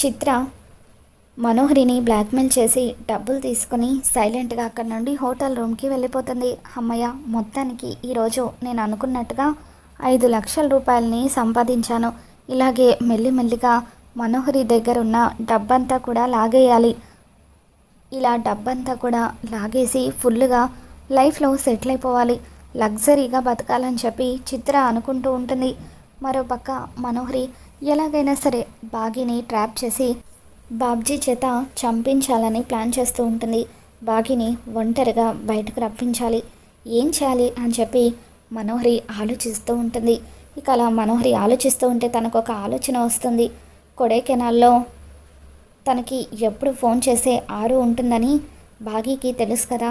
చిత్ర మనోహరిని blackmail చేసి డబ్బులు తీసుకుని సైలెంట్గా అక్కడి నుండి హోటల్ రూమ్కి వెళ్ళిపోతుంది. అమ్మయ్య, మొత్తానికి ఈరోజు నేను అనుకున్నట్టుగా 5 లక్షల రూపాయలని సంపాదించాను. ఇలాగే మెల్లిమెల్లిగా మనోహరి దగ్గర ఉన్న డబ్బంతా కూడా లాగేయాలి. ఇలా డబ్బంతా కూడా లాగేసి ఫుల్గా లైఫ్లో సెటిల్ అయిపోవాలి, లగ్జరీగా బతకాలని చెప్పి చిత్ర అనుకుంటూ ఉంటుంది. మరోపక్క మనోహరి ఎలాగైనా సరే బాగిని ట్రాప్ చేసి బాబ్జీ చేత చంపించాలని ప్లాన్ చేస్తూ ఉంటుంది. బాగిని ఒంటరిగా బయటకు రప్పించాలి, ఏం చేయాలి అని చెప్పి మనోహరి ఆలోచిస్తూ ఉంటుంది. ఇక అలా మనోహరి ఆలోచిస్తూ ఉంటే తనకు ఒక ఆలోచన వస్తుంది. కొడైకెనాల్లో తనకి ఎప్పుడు ఫోన్ చేసే ఆరు ఉంటుందని బాగీకి తెలుసు కదా.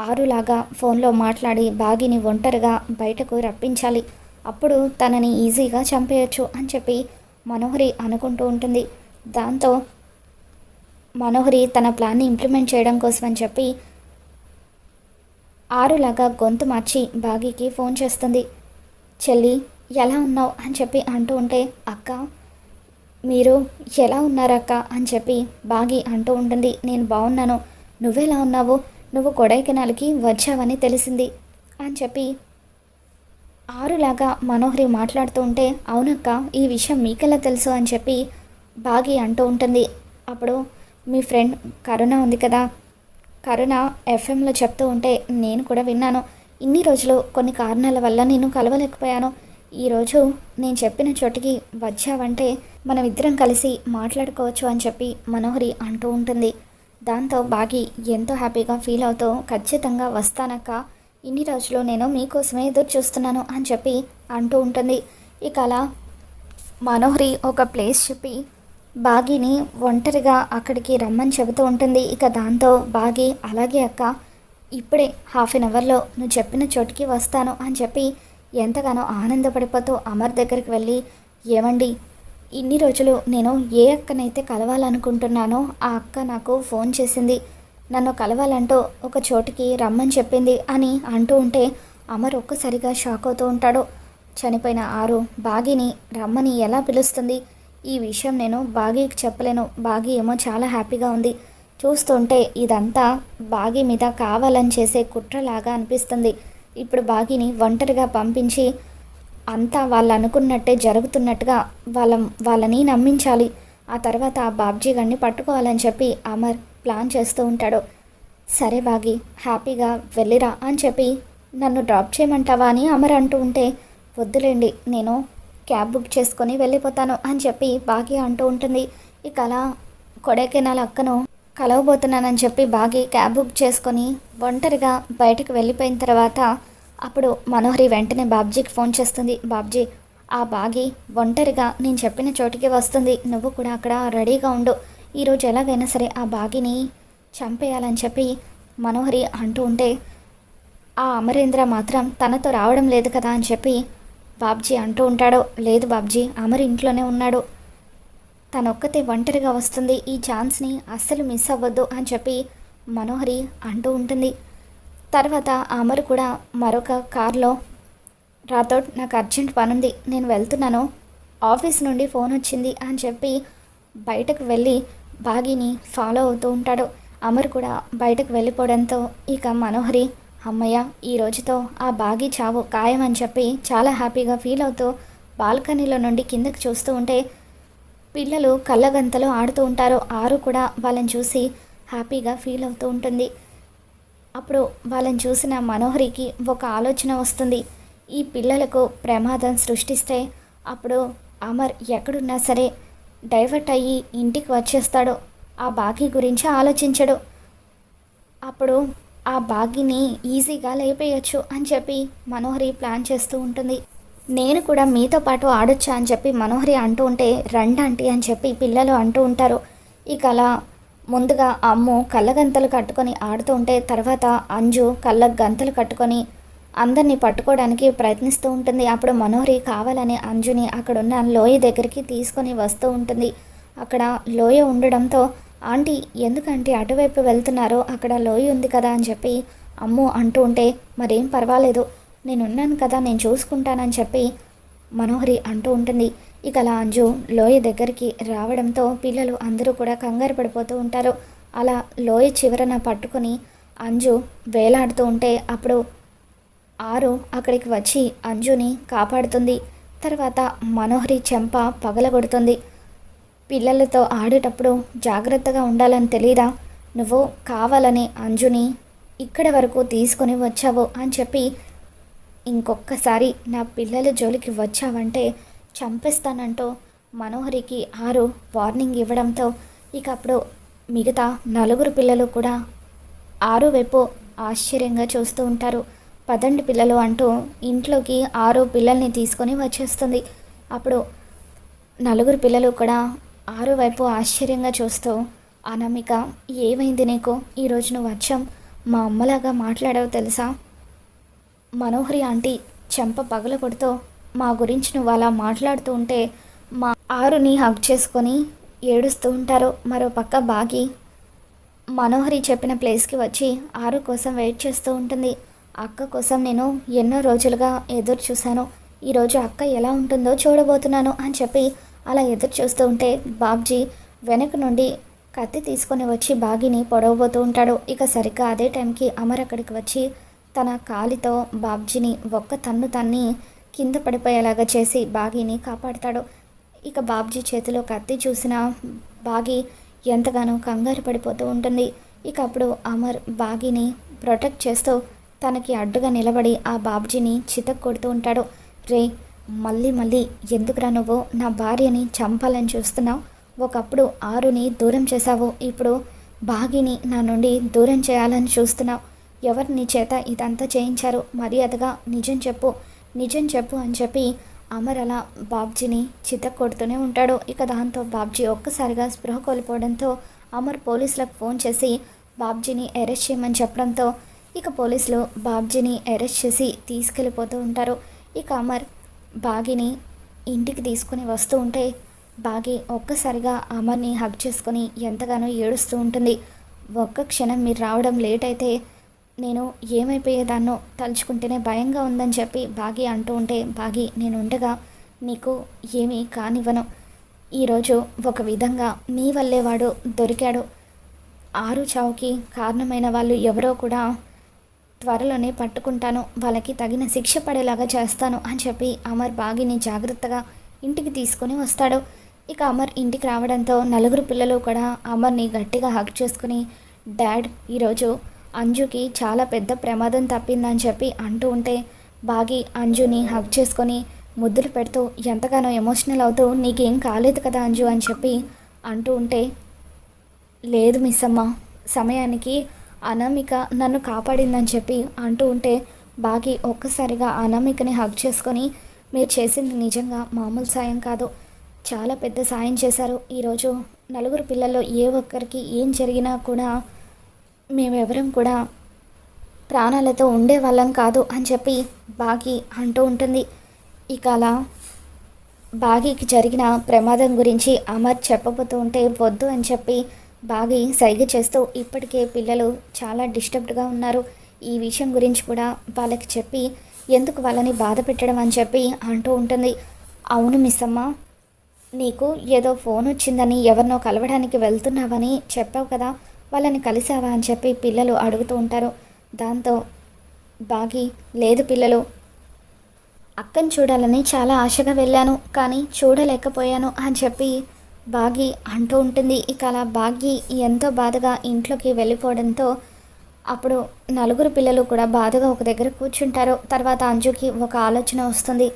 ఆరులాగా ఫోన్లో మాట్లాడి బాగిని ఒంటరిగా బయటకు రప్పించాలి, అప్పుడు తనని ఈజీగా చంపేయచ్చు అని చెప్పి మనోహరి అనుకుంటూ ఉంటుంది. దాంతో మనోహరి తన ప్లాన్ని ఇంప్లిమెంట్ చేయడం కోసం అని చెప్పి ఆరులాగా గొంతు మార్చి బాగీకి ఫోన్ చేస్తుంది. చెల్లి, ఎలా ఉన్నావు అని చెప్పి అంటూ ఉంటే, అక్క మీరు ఎలా ఉన్నారక్క అని చెప్పి బాగి అంటూ ఉంటుంది. నేను బాగున్నాను, నువ్వెలా ఉన్నావు? నువ్వు కొడైకెనాల్కి వచ్చావని తెలిసింది అని చెప్పి ఆరులాగా మనోహరి మాట్లాడుతూ ఉంటే, అవునక్క, ఈ విషయం మీకెలా తెలుసు అని చెప్పి బాగి అంటూ ఉంటుంది. అప్పుడు మీ ఫ్రెండ్ కరుణ ఉంది కదా, కరుణ ఎఫ్ఎంలో చెప్తూ ఉంటే నేను కూడా విన్నాను. ఇన్ని రోజులు కొన్ని కారణాల వల్ల నేను కలవలేకపోయాను. ఈరోజు నేను చెప్పిన చోటికి వచ్చావంటే మనం ఇద్దరం కలిసి మాట్లాడుకోవచ్చు అని చెప్పి మనోహరి అంటూ ఉంటుంది. దాంతో బాగి ఎంతో హ్యాపీగా ఫీల్ అవుతూ, ఖచ్చితంగా వస్తానక్క, ఇన్ని రోజులు నేను మీకోసమే ఎదురు చూస్తున్నాను అని చెప్పి అంటూ ఉంటుంది. ఇక అలా మనోహరి ఒక ప్లేస్ చెప్పి బాగిని ఒంటరిగా అక్కడికి రమ్మని చెబుతూ ఉంటుంది. ఇక దాంతో బాగి అలాగే అక్క, ఇప్పుడే 1/2 అవర్లో నువ్వు చెప్పిన చోటికి వస్తాను అని చెప్పి ఎంతగానో ఆనందపడిపోతూ అమర్ దగ్గరికి వెళ్ళి, ఏమండి, ఇన్ని రోజులు నేను ఏ అక్కనైతే కలవాలనుకుంటున్నానో ఆ అక్క నాకు ఫోన్ చేసింది, నన్ను కలవాలంటూ ఒక చోటికి రమ్మని చెప్పింది అని అంటూ ఉంటే అమర్ ఒక్కసారిగా షాక్ అవుతూ ఉంటాడు. చనిపోయిన ఆరు బాగిని రమ్మని ఎలా పిలుస్తుంది? ఈ విషయం నేను బాగీకి చెప్పలేను. బాగి ఏమో చాలా హ్యాపీగా ఉంది. చూస్తుంటే ఇదంతా బాగి మీద కావాలని చేసే కుట్రలాగా అనిపిస్తుంది. ఇప్పుడు బాగిని ఒంటరిగా పంపించి అంతా వాళ్ళు అనుకున్నట్టే జరుగుతున్నట్టుగా వాళ్ళని నమ్మించాలి. ఆ తర్వాత ఆ బాబ్జీ గారిని పట్టుకోవాలని చెప్పి అమర్ ప్లాన్ చేస్తూ ఉంటాడు. సరే బాగి, హ్యాపీగా వెళ్ళిరా అని చెప్పి నన్ను డ్రాప్ చేయమంటావా అని అమర్ అంటూ ఉంటే, వద్దులేండి, నేను క్యాబ్ బుక్ చేసుకొని వెళ్ళిపోతాను అని చెప్పి బాగి అంటూ ఉంటుంది. ఇక అలా కొడైకెనాల్ అక్కను కలవబోతున్నానని చెప్పి బాగి క్యాబ్ బుక్ చేసుకొని ఒంటరిగా బయటకు వెళ్ళిపోయిన తర్వాత అప్పుడు మనోహరి వెంటనే బాబ్జీకి ఫోన్ చేస్తుంది. బాబ్జీ, ఆ బాగి ఒంటరిగా నేను చెప్పిన చోటికి వస్తుంది, నువ్వు కూడా అక్కడ రెడీగా ఉండు. ఈరోజు ఎలాగైనా సరే ఆ బాగిని చంపేయాలని చెప్పి మనోహరి అంటూ ఉంటే, ఆ అమరేంద్ర మాత్రం తనతో రావడం లేదు కదా అని చెప్పి బాబ్జీ అంటూ ఉంటాడు. లేదు బాబ్జీ, అమర్ ఇంట్లోనే ఉన్నాడు, తనొక్కతే ఒంటరిగా వస్తుంది, ఈ ఛాన్స్ని అస్సలు మిస్ అవ్వద్దు అని చెప్పి మనోహరి అంటూ ఉంటుంది. తర్వాత అమర్ కూడా మరొక కార్లో, రాథోడ్, నాకు అర్జెంట్ పనుంది, నేను వెళ్తున్నాను, ఆఫీస్ నుండి ఫోన్ వచ్చింది అని చెప్పి బయటకు వెళ్ళి బాగిని ఫాలో అవుతూ ఉంటాడు. అమర్ కూడా బయటకు వెళ్ళిపోవడంతో ఇక మనోహరి, అమ్మయ్య, ఈ రోజుతో ఆ బాగి చావు ఖాయం అని చెప్పి చాలా హ్యాపీగా ఫీల్ అవుతూ బాల్కనీలో నుండి కిందకి చూస్తూ ఉంటే పిల్లలు కళ్ళగంతలో ఆడుతూ ఉంటారు. ఆరు కూడా వాళ్ళని చూసి హ్యాపీగా ఫీల్ అవుతూ ఉంటుంది. అప్పుడు వాళ్ళని చూసిన మనోహరికి ఒక ఆలోచన వస్తుంది. ఈ పిల్లలకు ప్రమాదం సృష్టిస్తే అప్పుడు అమర్ ఎక్కడున్నా సరే డైవర్ట్ అయ్యి ఇంటికి వచ్చేస్తాడు, ఆ బాగి గురించి ఆలోచించడు, అప్పుడు ఆ బాగిని ఈజీగా లేపేయచ్చు అని చెప్పి మనోహరి ప్లాన్ చేస్తూ ఉంటుంది. నేను కూడా మీతో పాటు ఆడొచ్చా అని చెప్పి మనోహరి అంటూ ఉంటే, రండి అని చెప్పి పిల్లలు అంటూ ఉంటారు. ఇక అలా ముందుగా అమ్ము కళ్ళగంతలు కట్టుకొని ఆడుతూ ఉంటే తర్వాత అంజు కళ్ళ గంతలు కట్టుకొని అందరినీ పట్టుకోవడానికి ప్రయత్నిస్తూ ఉంటుంది. అప్పుడు మనోహరి కావాలని అంజుని అక్కడున్న లోయ దగ్గరికి తీసుకొని వస్తూ ఉంటుంది. అక్కడ లోయ ఉండడంతో, ఆంటీ ఎందుకంటే అటువైపు వెళ్తున్నారో, అక్కడ లోయ ఉంది కదా అని చెప్పి అమ్ము అంటూ ఉంటే, మరేం పర్వాలేదు, నేనున్నాను కదా, నేను చూసుకుంటానని చెప్పి మనోహరి అంటూ ఉంటుంది. ఇక అలా అంజు లోయ దగ్గరికి రావడంతో పిల్లలు అందరూ కూడా కంగారు పడిపోతూ ఉంటారు. అలా లోయ చివరన పట్టుకొని అంజు వేలాడుతూ ఉంటే అప్పుడు ఆరు అక్కడికి వచ్చి అంజుని కాపాడుతుంది. తర్వాత మనోహరి చెంప పగలగొడుతుంది. పిల్లలతో ఆడేటప్పుడు జాగ్రత్తగా ఉండాలని తెలీదా? నువ్వు కావాలని అంజుని ఇక్కడి వరకు తీసుకొని వచ్చావు అని చెప్పి ఇంకొక్కసారి నా పిల్లల జోలికి వచ్చావంటే చంపేస్తానంటూ మనోహరికి ఆరు వార్నింగ్ ఇవ్వడంతో ఇక అప్పుడు మిగతా నలుగురు పిల్లలు కూడా ఆరు వైపు ఆశ్చర్యంగా చూస్తూ ఉంటారు. పదండి పిల్లలు అంటూ ఇంట్లోకి ఆరు పిల్లల్ని తీసుకొని వచ్చేస్తుంది. అప్పుడు నలుగురు పిల్లలు కూడా ఆరు వైపు ఆశ్చర్యంగా చూస్తూ, అనామిక ఏమైంది నీకు? ఈరోజు నువ్వు వచ్చాం మా అమ్మలాగా మాట్లాడావు తెలుసా? మనోహరి ఆంటీ చెంప పగల కొడుతూ మా గురించి నువ్వు అలా మాట్లాడుతూ ఉంటే మా ఆరుని హగ్ చేసుకొని ఏడుస్తూ ఉంటారు. మరో పక్క బాగి మనోహరి చెప్పిన ప్లేస్కి వచ్చి ఆరు కోసం వెయిట్ చేస్తూ ఉంటుంది. అక్క కోసం నేను ఎన్నో రోజులుగా ఎదురు చూశాను. ఈరోజు అక్క ఎలా ఉంటుందో చూడబోతున్నాను అని చెప్పి అలా ఎదురు చూస్తూ ఉంటే బాబ్జీ వెనక నుండి కత్తి తీసుకొని వచ్చి బాగిని పొడవబోతూ ఉంటాడు. ఇక సరిగ్గా అదే టైంకి అమర్ అక్కడికి వచ్చి తన కాలితో బాబ్జీని ఒక్క తన్ను తన్ని కింద పడిపోయేలాగా చేసి బాగిని కాపాడుతాడు. ఇక బాబ్జీ చేతిలో కత్తి చూసిన బాగి ఎంతగానో కంగారు పడిపోతూ ఉంటుంది. ఇక అప్పుడు అమర్ బాగిని ప్రొటెక్ట్ చేస్తూ తనకి అడ్డుగా నిలబడి ఆ బాబ్జీని చితక్ కొడుతూ ఉంటాడు. రే మళ్ళీ మళ్ళీ ఎందుకురా నువ్వు నా భార్యని చంపాలని చూస్తున్నావు? ఒకప్పుడు ఆరుని దూరం చేశావు, ఇప్పుడు బాగిని నా నుండి దూరం చేయాలని చూస్తున్నావు. ఎవరు నీ చేత ఇదంతా చేయించారు? మర్యాదగా నిజం చెప్పు, నిజం చెప్పు అని చెప్పి అమర్ అలా బాబ్జీని చితక్ కొడుతూనే ఉంటాడు. ఇక దాంతో బాబ్జీ ఒక్కసారిగా స్పృహ కోల్పోవడంతో అమర్ పోలీసులకు ఫోన్ చేసి బాబ్జీని అరెస్ట్ చేయమని చెప్పడంతో ఇక పోలీసులు బాబ్జీని అరెస్ట్ చేసి తీసుకెళ్ళిపోతూ ఉంటారు. ఇక అమర్ బాగిని ఇంటికి తీసుకుని వస్తూ ఉంటే బాగి ఒక్కసారిగా అమర్ని హగ్ చేసుకొని ఎంతగానో ఏడుస్తూ ఉంటుంది. ఒక్క క్షణం మీరు రావడం లేట్ అయితే నేను ఏమైపోయేదాన్నో తలుచుకుంటేనే భయంగా ఉందని చెప్పి బాగి అంటూ ఉంటే బాగి నేను ఉండగా నీకు ఏమీ కానివ్వను. ఈరోజు ఒక విధంగా నీ వల్లే వాడు దొరికాడు. ఆరు చావుకి కారణమైన వాళ్ళు ఎవరో కూడా త్వరలోనే పట్టుకుంటాను, వాళ్ళకి తగిన శిక్ష పడేలాగా చేస్తాను అని చెప్పి అమర్ బాగిని జాగ్రత్తగా ఇంటికి తీసుకొని వస్తాడు. ఇక అమర్ ఇంటికి రావడంతో నలుగురు పిల్లలు కూడా అమర్ని గట్టిగా హగ్ చేసుకుని డాడ్ ఈరోజు అంజుకి చాలా పెద్ద ప్రమాదం తప్పిందని చెప్పి అంటూ ఉంటే బాగి అంజుని హగ్ చేసుకొని ముద్దులు పెడుతూ ఎంతగానో ఎమోషనల్ అవుతూ నీకేం కాలేదు కదా అంజు అని చెప్పి అంటూ ఉంటే లేదు మిస్ అమ్మ, సమయానికి అనామిక నన్ను కాపాడిందని చెప్పి అంటూ ఉంటే బాగి ఒక్కసారిగా అనామికని హగ్ చేసుకొని మీరు చేసింది నిజంగా మామూలు సాయం కాదు, చాలా పెద్ద సాయం చేశారు. ఈరోజు నలుగురు పిల్లల్లో ఏ ఒక్కరికి ఏం జరిగినా కూడా మేమెవరం కూడా ప్రాణాలతో ఉండేవాళ్ళం కాదు అని చెప్పి బాగి అంటూ ఉంటుంది. ఇక అలా బాగికి జరిగిన ప్రమాదం గురించి అమర్ చెప్పబోతూ ఉంటే వద్దు అని చెప్పి బాగి సైగ చేస్తూ ఇప్పటికే పిల్లలు చాలా డిస్టర్బ్డ్గా ఉన్నారు, ఈ విషయం గురించి కూడా వాళ్ళకి చెప్పి ఎందుకు వాళ్ళని బాధ పెట్టడం అని చెప్పి అంటూ ఉంటుంది. అవును మిస్ అమ్మ, నీకు ఏదో ఫోన్ వచ్చిందని ఎవరినో కలవడానికి వెళ్తున్నావని చెప్పావు కదా, వాళ్ళని కలిసావా అని చెప్పి పిల్లలు అడుగుతూ ఉంటారు. దాంతో బాగి లేదు పిల్లలు, అక్కని చూడాలని చాలా ఆశగా వెళ్ళాను కానీ చూడలేకపోయాను అని చెప్పి బాగి అంటూ ఉంటుంది. ఇక అలా బాగి ఎంతో బాధగా ఇంట్లోకి వెళ్ళిపోవడంతో అప్పుడు నలుగురు పిల్లలు కూడా బాధగా ఒక దగ్గర కూర్చుంటారు. తర్వాత అంజుకి ఒక ఆలోచన వస్తుంది,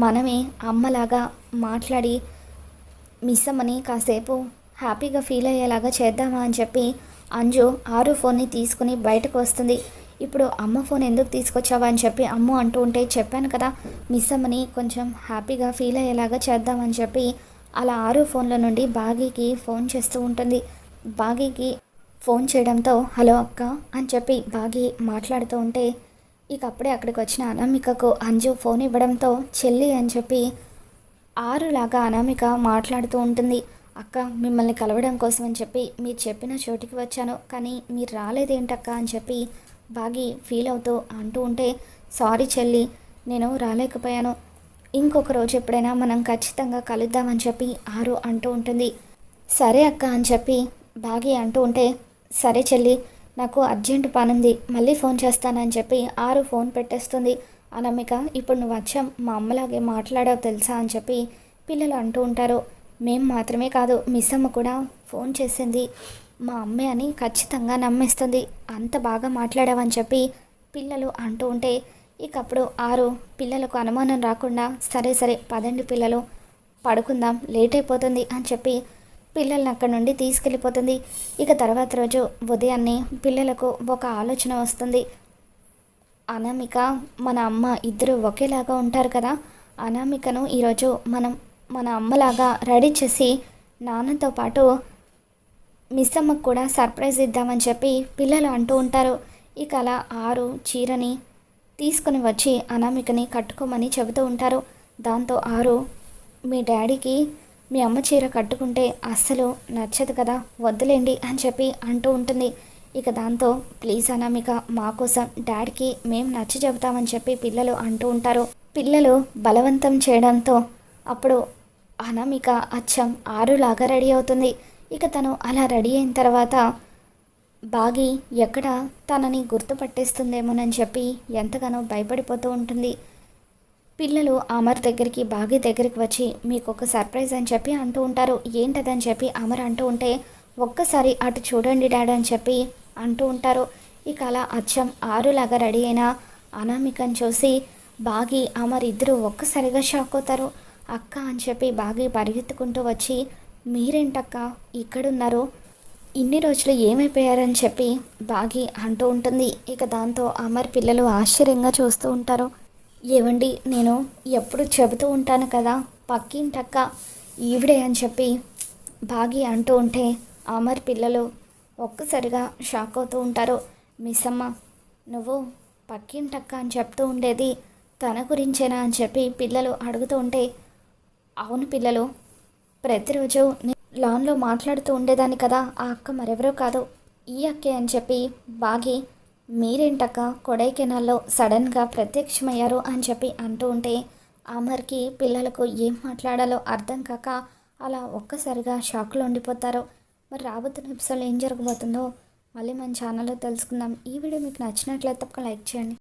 మనమే అమ్మలాగా మాట్లాడి మిస్ అమ్మని కాసేపు హ్యాపీగా ఫీల్ అయ్యేలాగా చేద్దామా అని చెప్పి అంజు ఆరు ఫోన్ని తీసుకుని బయటకు వస్తుంది. ఇప్పుడు అమ్మ ఫోన్ ఎందుకు తీసుకొచ్చావా అని చెప్పి అమ్మ అంటూ ఉంటే చెప్పాను కదా మిస్ అమ్మని కొంచెం హ్యాపీగా ఫీల్ అయ్యేలాగా చేద్దామని చెప్పి అలా ఆరు ఫోన్ల నుండి బాగీకి ఫోన్ చేస్తూ ఉంటుంది. బాగీకి ఫోన్ చేయడంతో హలో అక్క అని చెప్పి బాగి మాట్లాడుతూ ఉంటే ఇక అప్పుడే అక్కడికి వచ్చిన అనామికకు అంజు ఫోన్ ఇవ్వడంతో చెల్లి అని చెప్పి ఆరులాగా అనామిక మాట్లాడుతూ ఉంటుంది. అక్క మిమ్మల్ని కలవడం కోసం అని చెప్పి మీరు చెప్పిన చోటికి వచ్చాను కానీ మీరు రాలేదేంటక్క అని చెప్పి బాగి ఫీల్ అవుతూ అంటూ ఉంటే సారీ చెల్లి, నేను రాలేకపోయాను, ఇంకొక రోజు ఎప్పుడైనా మనం ఖచ్చితంగా కలుద్దామని చెప్పి ఆరు అంటూ ఉంటుంది. సరే అక్క అని చెప్పి బాగి అంటూ ఉంటే, సరే చెల్లి, నాకు అర్జెంట్ పనుంది, మళ్ళీ ఫోన్ చేస్తానని చెప్పి ఆరు ఫోన్ పెట్టేస్తుంది. అనామిక, ఇప్పుడు నువ్వు వచ్చాం మా అమ్మలాగే మాట్లాడావు తెలుసా అని చెప్పి పిల్లలు అంటూ ఉంటారు. మేం మాత్రమే కాదు, మిస్ అమ్మ కూడా ఫోన్ చేసింది మా అమ్మే అని ఖచ్చితంగా నమ్మేస్తుంది, అంత బాగా మాట్లాడావని చెప్పి పిల్లలు అంటూ ఉంటే, ఇక అప్పుడు ఆరు పిల్లలకు అనుమానం రాకుండా సరే సరే పదండి పిల్లలు పడుకుందాం, లేట్ అయిపోతుంది అని చెప్పి పిల్లల్ని అక్కడి నుండి తీసుకెళ్ళిపోతుంది. ఇక తర్వాత రోజు ఉదయాన్నే పిల్లలకు ఒక ఆలోచన వస్తుంది. అనామిక మన అమ్మ ఇద్దరు ఒకేలాగా ఉంటారు కదా, అనామికను ఈరోజు మనం మన అమ్మలాగా రెడీ చేసి నాన్నతో పాటు మిస్ అమ్మకు కూడా సర్ప్రైజ్ ఇద్దామని చెప్పి పిల్లలు అంటూ ఉంటారు. ఇక అలా ఆరు చీరని తీసుకుని వచ్చి అనామికని కట్టుకోమని చెబుతూ ఉంటారు. దాంతో ఆరు, మీ డాడీకి మీ అమ్మ చీర కట్టుకుంటే అస్సలు నచ్చదు కదా, వద్దులేండి అని చెప్పి అంటూ ఉంటుంది. ఇక దాంతో ప్లీజ్ అనామిక, మా కోసం డాడీకి మేము నచ్చ చెబుతామని చెప్పి పిల్లలు అంటూ ఉంటారు. పిల్లలు బలవంతం చేయడంతో అప్పుడు అనామిక అచ్చం ఆరులాగా రెడీ అవుతుంది. ఇక తను అలా రెడీ అయిన తర్వాత బాగి ఎక్కడ తనని గుర్తుపట్టేస్తుందేమోనని చెప్పి ఎంతగానో భయపడిపోతూ ఉంటుంది. పిల్లలు అమర్ దగ్గరికి బాగి దగ్గరికి వచ్చి మీకు ఒక సర్ప్రైజ్ అని చెప్పి అంటూ ఉంటారు. ఏంటదని చెప్పి అమర్ అంటూ ఉంటే, ఒక్కసారి అటు చూడండి డాడీ అని చెప్పి అంటూ ఉంటారు. ఇక అలా అచ్చం ఆరులాగా రెడీ అయిన అనామికని చూసి బాగి అమర్ ఇద్దరు ఒక్కసారిగా షాక్ అవుతారు. అక్క అని చెప్పి బాగి పరిగెత్తుకుంటూ వచ్చి, మీరేంటక్క ఇక్కడున్నారు, ఇన్ని రోజులు ఏమైపోయారని చెప్పి బాగి అంటూ ఉంటుంది. ఇక దాంతో అమర్ పిల్లలు ఆశ్చర్యంగా చూస్తూ ఉంటారు. ఏవండి, నేను ఎప్పుడు చెబుతూ ఉంటాను కదా పక్కింటక్క ఈవిడే అని చెప్పి బాగి అంటూ ఉంటే అమర్ పిల్లలు ఒక్కసారిగా షాక్ అవుతూ ఉంటారు. మిస్ అమ్మ, నువ్వు పక్కింటక్క అని చెప్తూ ఉండేది తన గురించేనా అని చెప్పి పిల్లలు అడుగుతూ ఉంటే, అవును పిల్లలు, ప్రతిరోజు లాన్లో మాట్లాడుతూ ఉండేదాన్ని కదా ఆ అక్క మరెవరో కాదు ఈ అక్కే అని చెప్పి బాగి మీరేంటక్క కొడైకెనాల్లో సడన్గా ప్రత్యక్షమయ్యారు అని చెప్పి అంటూ ఉంటే అమర్కి పిల్లలకు ఏం మాట్లాడాలో అర్థం కాక అలా ఒక్కసారిగా షాక్లో ఉండిపోతారు. మరి రాబోతున్న ఎపిసోడ్లో ఏం జరగబోతుందో మళ్ళీ మన ఛానల్లో తెలుసుకుందాం. ఈ వీడియో మీకు నచ్చినట్లయితే తప్పక లైక్ చేయండి.